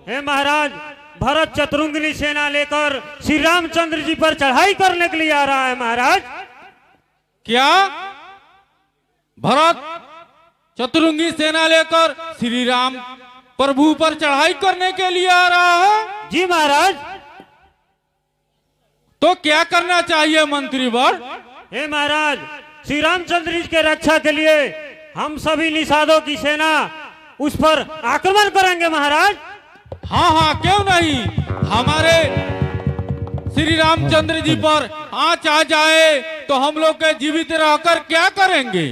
हे महाराज, भरत चतुरंगिनी सेना लेकर श्री रामचंद्र जी पर चढ़ाई करने के लिए आ रहा है महाराज। क्या भरत चतुरंगी सेना लेकर श्री राम प्रभु पर चढ़ाई करने के लिए आ रहा है? जी महाराज। तो क्या करना चाहिए मंत्रीवर? हे महाराज, श्री रामचंद्र जी के रक्षा के लिए हम सभी निषादों की सेना उस पर आक्रमण करेंगे महाराज। हाँ हाँ, क्यों नहीं। हमारे श्री रामचंद्र जी पर आँच आ जाए तो हम लोग के जीवित रहकर क्या करेंगे?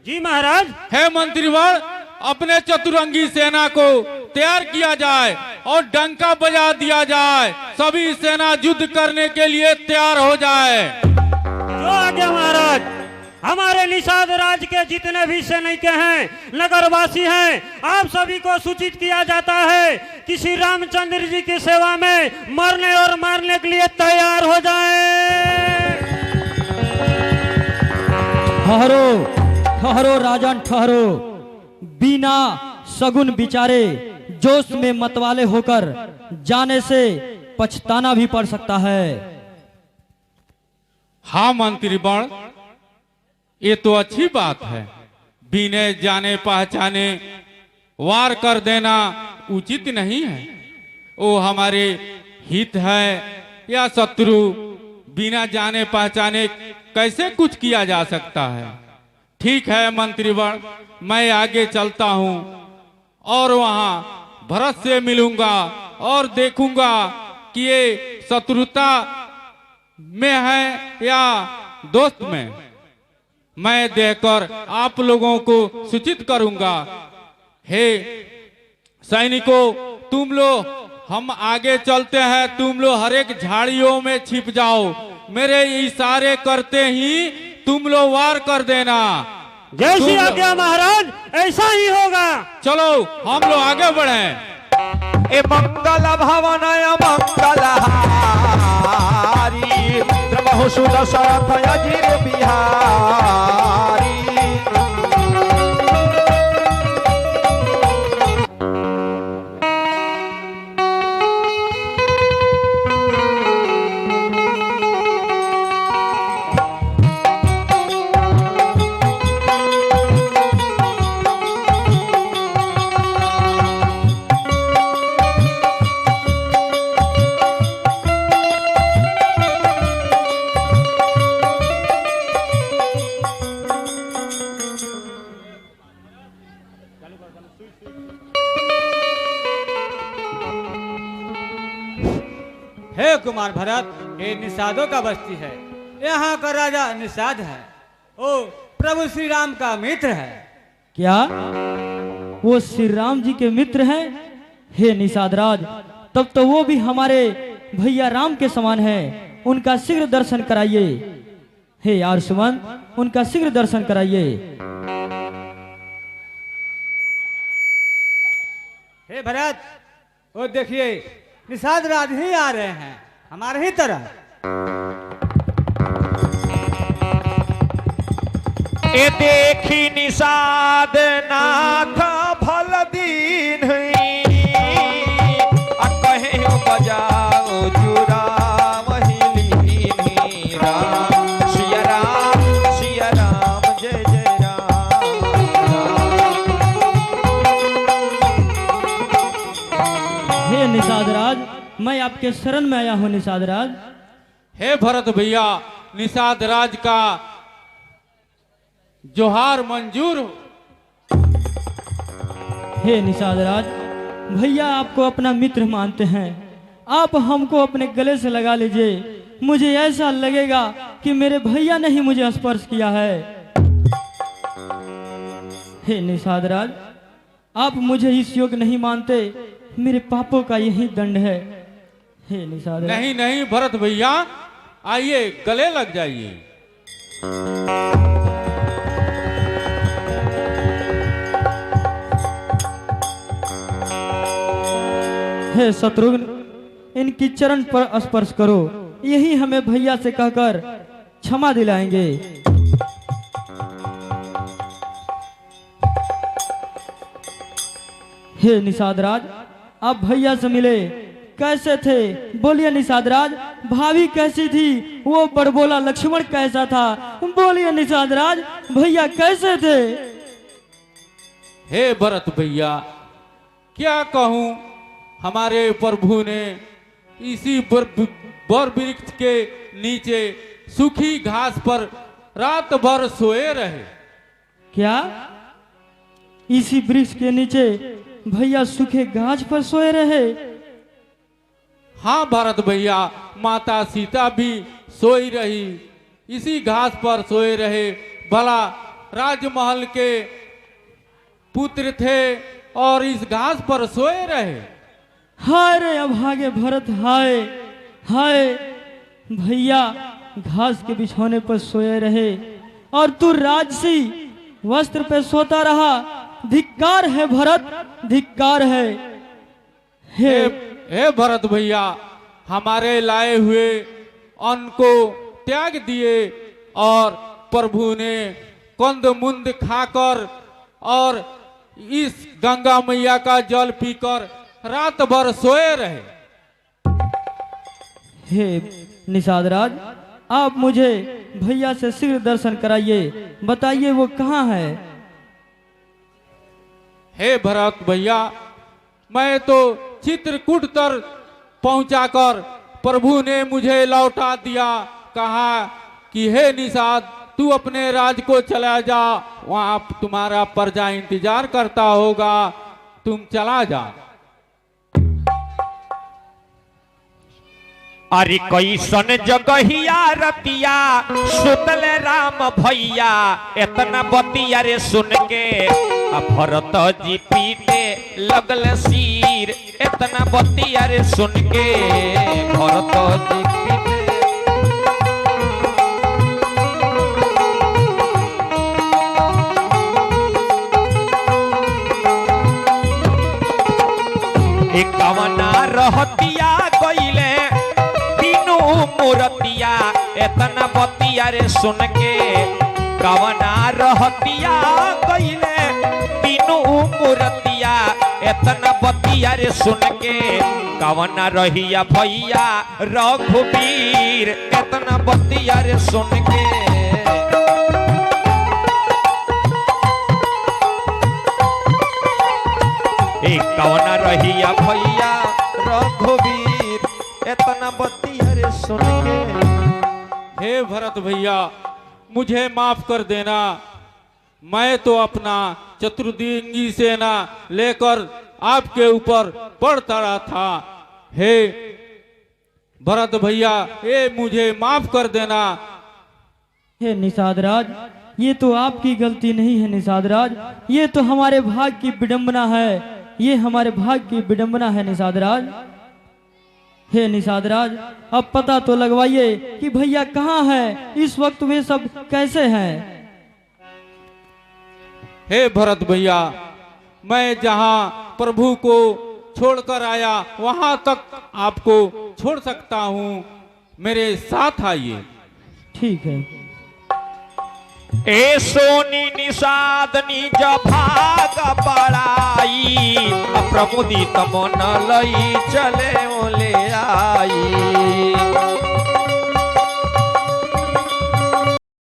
जी महाराज। हे मंत्रीवर, अपने चतुरंगी सेना को तैयार किया जाए और डंका बजा दिया जाए, सभी सेना युद्ध करने के लिए तैयार हो जाए। जो आज्ञा महाराज। हमारे निषाद राज के जितने भी सैनिक हैं, नगरवासी हैं, आप सभी को सूचित किया जाता है कि श्री रामचंद्र जी की सेवा में मरने और मारने के लिए तैयार हो जाएं। ठहरो ठहरो राजन ठहरो। बिना सगुन विचारे जोश में मतवाले होकर जाने से पछताना भी पड़ सकता है। हाँ मंत्रीगण, ये तो अच्छी बात है। बिना जाने पहचाने वार कर देना उचित नहीं है। वो हमारे हित है या शत्रु, बिना जाने पहचाने कैसे कुछ किया जा सकता है। ठीक है मंत्रीगण, मैं आगे चलता हूँ और वहाँ भरत से मिलूंगा और देखूंगा कि ये शत्रुता में है या दोस्त में। मैं देखकर आप लोगों को सूचित करूंगा। हे सैनिकों, तुम लोग, हम आगे चलते हैं, तुम लोग हर एक झाड़ियों में छिप जाओ। मेरे इशारे करते ही तुम लोग वार कर देना। जैसी आज्ञा महाराज, ऐसा ही होगा। चलो हम लोग आगे बढ़े। ए मंगल भवनय मंगल हारी, प्रभु सुदशरथ अजिर बिहारी। हे कुमार भरत, ये निषादों का बस्ती है। यहाँ का राजा निषाद है। ओ प्रभु श्री राम का मित्र है। क्या वो श्री राम जी के मित्र हैं? हे निषाद राज, तब तो वो भी हमारे भैया राम के समान है। उनका शीघ्र दर्शन कराइए। हे यार सुमन, उनका शीघ्र दर्शन कराइए। हे भरत, वो देखिए निषाद राज ही आ रहे हैं, हमारे ही तरह। ए देखी निषाद नाथ भल दीन, कहे बजाओ जुरा महिलीन। राम सिया राम जय जय राम। हे निषाद राज, मैं आपके शरण में आया हूँ निषाद राज। हे भरत भैया, निषाद राज का जोहार मंजूर हो। हे निषाद राज, भैया आपको अपना मित्र मानते हैं। आप हमको अपने गले से लगा लीजिए। मुझे ऐसा लगेगा कि मेरे भैया ने ही मुझे स्पर्श किया है। हे निषाद राज, आप मुझे इस योग्य नहीं मानते। मेरे पापों का यही दंड है। हे निषाद राज। नहीं नहीं भरत भैया, आइए गले लग जाइए। हे शत्रुघ्न, इनकी चरण पर स्पर्श करो। यही हमें भैया से कहकर क्षमा दिलाएंगे। हे निषाद राज, आप भैया से मिले, कैसे थे? बोलिए निषाद राज, भाभी कैसी थी? वो बड़बोला लक्ष्मण कैसा था? बोलिए निषाद राज, भैया कैसे थे? हे भरत भैया, क्या कहूं, हमारे प्रभु ने इसी बर वृक्ष के नीचे सूखी घास पर रात भर सोए रहे। क्या इसी वृक्ष के नीचे भैया सूखे घास पर सोए रहे? हाँ भरत भैया, माता सीता भी सोई रही, इसी घास पर सोए रहे। भला राजमहल के पुत्र थे और इस घास पर सोए रहे। हाय रे अभागे भरत, हाय हाय, भैया घास के बिछौने पर सोए रहे और तू राजसी वस्त्र पे सोता रहा। धिक्कार है भरत, धिक्कार है। हे भरत भैया, हमारे लाए हुए अन्न को त्याग दिए और प्रभु ने कंद मुंद खाकर और इस गंगा मैया का जल पीकर रात भर सोए रहे। हे निषाद राज, आप मुझे भैया से शीघ्र दर्शन कराइए, बताइए वो कहाँ है? हे भरत भैया, मैं तो चित्रकूट तक पहुंचाकर प्रभु ने मुझे लौटा दिया। कहा कि हे निषाद, तू अपने राज को चला जा, वहां तुम्हारा प्रजा इंतजार करता होगा, तुम चला जा। अरे कैसन जगहिया रतिया सुतल राम भैया, इतना बतिया रे सुन के भरत जी पीटे लगल सिर। इतना बतिया रे सुन के भरत जी पीटे। कवना रहतिया गईले मूर्तिया, इतना बतिया रे सुन के कवना रहतिया गईले तीनों मूर्तिया। इतना बतिया रे सुन के कवना रहिया भैया रघुवीर। इतना बतिया रे सुन के कवना रहिया भैया रघुवीर। इतना बतिया रे सुन के। हे भरत भैया, मुझे माफ कर देना, मैं तो अपना चतुर्दिंगी सेना लेकर आपके ऊपर बढ़ चढ़ा था। हे भरत भैया, ये मुझे माफ कर देना। हे निषाद राज, ये तो आपकी गलती नहीं है निषाद राज, ये तो हमारे भाग्य की विडंबना है, ये हमारे भाग्य की विडंबना है निषाद राज। हे निषाद राज, अब पता तो लगवाइए कि भैया कहाँ है, इस वक्त वे सब कैसे हैं? हे भरत भैया, मैं जहाँ प्रभु को छोड़कर आया वहां तक आपको छोड़ सकता हूँ, मेरे साथ आइए। ठीक है। ए सोनी निषाद निज भाग बड़ाई, प्रमुदित मन लई चले ओले आई।